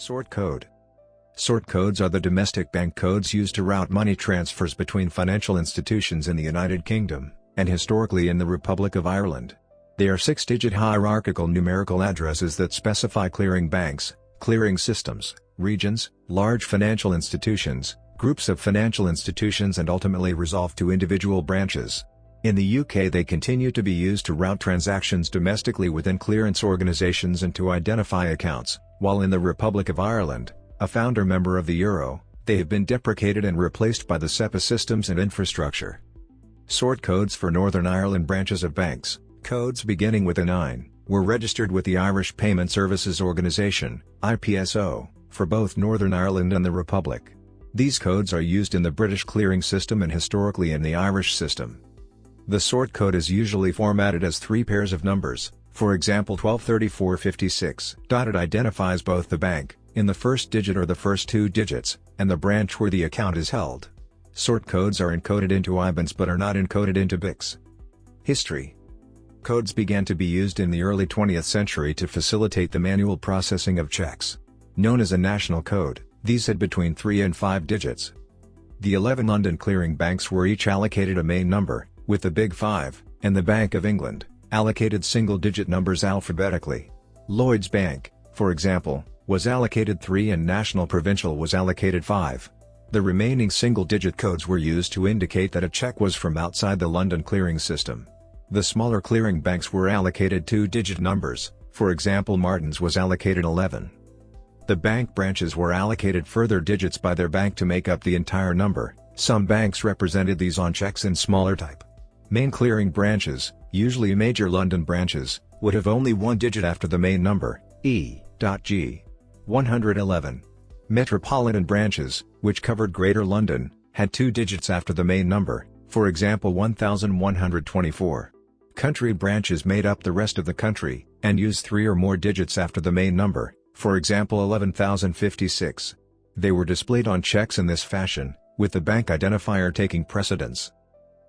Sort code. Sort codes are the domestic bank codes used to route money transfers between financial institutions in the United Kingdom, and historically in the Republic of Ireland. They are 6-digit hierarchical numerical addresses that specify clearing banks, clearing systems, regions, large financial institutions, groups of financial institutions, and ultimately resolve to individual branches. In the UK, they continue to be used to route transactions domestically within clearance organisations and to identify accounts, while in the Republic of Ireland, a founder member of the Euro, they have been deprecated and replaced by the SEPA systems and infrastructure. Sort codes for Northern Ireland branches of banks, codes beginning with a 9, were registered with the Irish Payment Services Organisation, IPSO, for both Northern Ireland and the Republic. These codes are used in the British clearing system and historically in the Irish system. The sort code is usually formatted as 3 pairs of numbers, for example 123456. It identifies both the bank, in the first digit or the first 2 digits, and the branch where the account is held. Sort codes are encoded into IBANs but are not encoded into BICs. History. Codes began to be used in the early 20th century to facilitate the manual processing of checks. Known as a national code, these had between 3 and 5 digits. The 11 London clearing banks were each allocated a main number, with the Big Five, and the Bank of England, allocated single-digit numbers alphabetically. Lloyds Bank, for example, was allocated 3 and National Provincial was allocated 5. The remaining single-digit codes were used to indicate that a check was from outside the London clearing system. The smaller clearing banks were allocated 2-digit numbers, for example Martin's was allocated 11. The bank branches were allocated further digits by their bank to make up the entire number. Some banks represented these on checks in smaller type. Main clearing branches, usually major London branches, would have only 1 digit after the main number, E.G. 111. Metropolitan branches, which covered Greater London, had 2 digits after the main number, for example 1124. Country branches made up the rest of the country, and used 3 or more digits after the main number, for example 11,056. They were displayed on checks in this fashion, with the bank identifier taking precedence.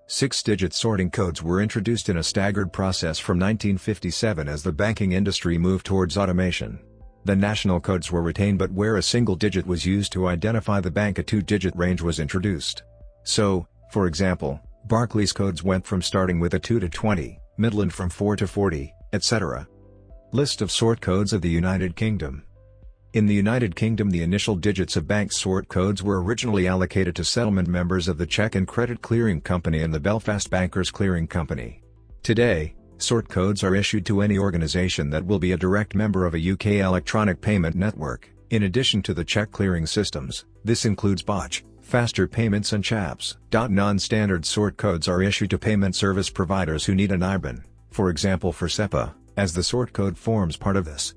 6-digit sorting codes were introduced in a staggered process from 1957 as the banking industry moved towards automation. The national codes were retained, but where a single digit was used to identify the bank, a 2-digit range was introduced. So, for example, Barclays codes went from starting with a 2 to 20, Midland from 4 to 40, etc. List of sort codes of the United Kingdom. In the United Kingdom, the initial digits of bank sort codes were originally allocated to settlement members of the Cheque and Credit Clearing Company and the Belfast Bankers Clearing Company. Today, sort codes are issued to any organisation that will be a direct member of a UK electronic payment network. In addition to the cheque clearing systems, this includes BOCH, Faster Payments and CHAPS. Non-standard sort codes are issued to payment service providers who need an IBAN, for example for SEPA, as the sort code forms part of this.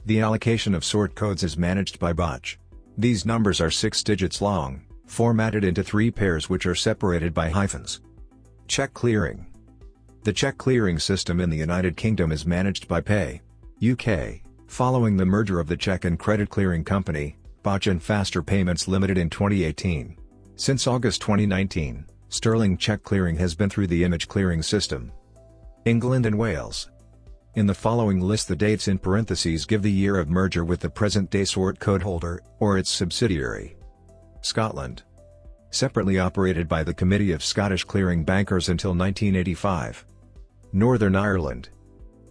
The allocation of sort codes is managed by BOCH. These numbers are 6 digits long, formatted into 3 pairs which are separated by hyphens. Cheque clearing. The cheque clearing system in the United Kingdom is managed by Pay UK, following the merger of the Cheque and Credit Clearing Company, BOCH and Faster Payments Limited in 2018. Since August 2019, sterling cheque clearing has been through the image clearing system. England and Wales. In the following list, the dates in parentheses give the year of merger with the present-day sort code holder, or its subsidiary. Scotland. Separately operated by the Committee of Scottish Clearing Bankers until 1985. Northern Ireland.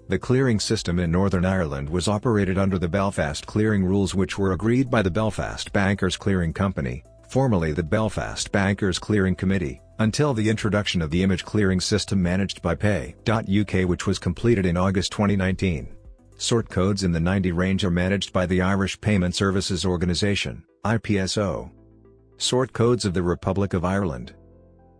The clearing system in Northern Ireland was operated under the Belfast clearing rules, which were agreed by the Belfast Bankers Clearing Company, formerly the Belfast Bankers Clearing Committee, until the introduction of the image clearing system managed by Pay.UK, which was completed in August 2019. Sort codes in the 90 range are managed by the Irish Payment Services Organisation, IPSO. Sort codes of the Republic of Ireland.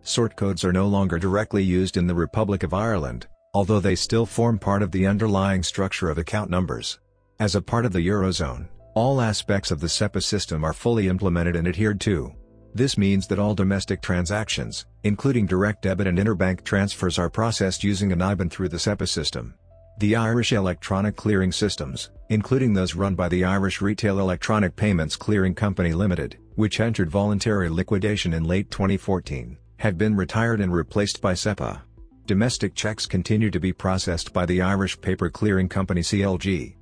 Sort codes are no longer directly used in the Republic of Ireland, although they still form part of the underlying structure of account numbers. As a part of the Eurozone, all aspects of the SEPA system are fully implemented and adhered to. This means that all domestic transactions, including direct debit and interbank transfers, are processed using an IBAN through the SEPA system. The Irish electronic clearing systems, including those run by the Irish Retail Electronic Payments Clearing Company Limited, which entered voluntary liquidation in late 2014, have been retired and replaced by SEPA. Domestic checks continue to be processed by the Irish Paper Clearing Company (CLG).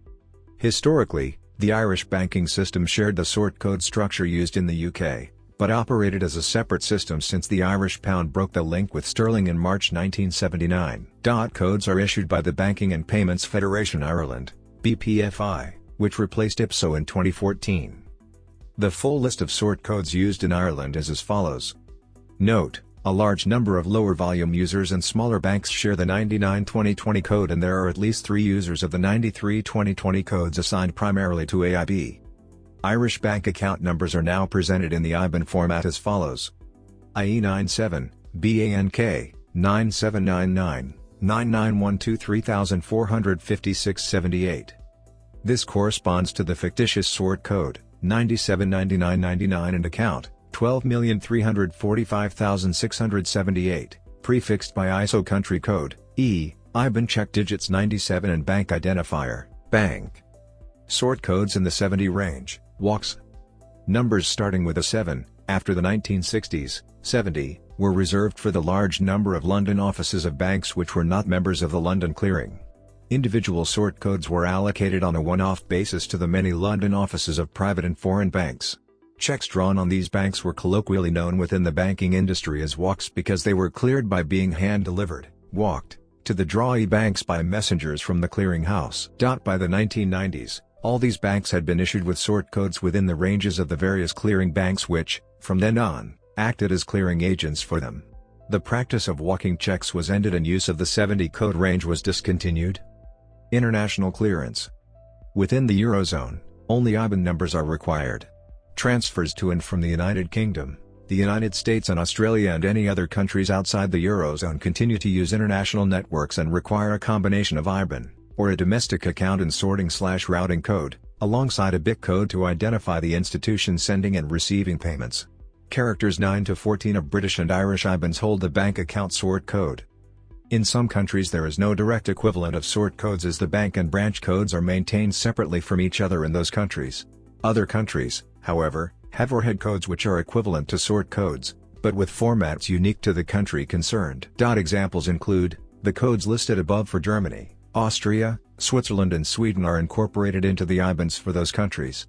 Historically, The Irish banking system shared the sort code structure used in the UK, but operated as a separate system since the Irish pound broke the link with sterling in March 1979. Codes are issued by the Banking and Payments Federation Ireland, BPFI, which replaced IPSO in 2014. The full list of sort codes used in Ireland is as follows. Note: a large number of lower volume users and smaller banks share the 99-2020 code, and there are at least 3 users of the 93-2020 codes assigned primarily to AIB. Irish bank account numbers are now presented in the IBAN format as follows: IE 97, BANK, 9799, 9912 345678. This corresponds to the fictitious sort code, 979999, and account, 12,345,678, prefixed by ISO country code, IBAN check digits 97 and bank identifier, bank. Sort codes in the 70 range, WOCs. Numbers starting with a 7, after the 1960s, 70, were reserved for the large number of London offices of banks which were not members of the London Clearing. Individual sort codes were allocated on a one-off basis to the many London offices of private and foreign banks. Checks drawn on these banks were colloquially known within the banking industry as WOCs because they were cleared by being hand-delivered, walked, to the drawee banks by messengers from the clearing house. By the 1990s, all these banks had been issued with sort codes within the ranges of the various clearing banks which, from then on, acted as clearing agents for them. The practice of walking checks was ended and use of the 70 code range was discontinued. International clearance. Within the Eurozone, only IBAN numbers are required. Transfers to and from the United Kingdom, the United States and Australia and any other countries outside the Eurozone continue to use international networks and require a combination of IBAN, or a domestic account and sorting/routing code, alongside a BIC code to identify the institution sending and receiving payments. Characters 9 to 14 of British and Irish IBANs hold the bank account sort code. In some countries there is no direct equivalent of sort codes as the bank and branch codes are maintained separately from each other in those countries. Other countries, however, have overhead codes which are equivalent to sort codes, but with formats unique to the country concerned. Examples include, the codes listed above for Germany, Austria, Switzerland and Sweden are incorporated into the IBANs for those countries.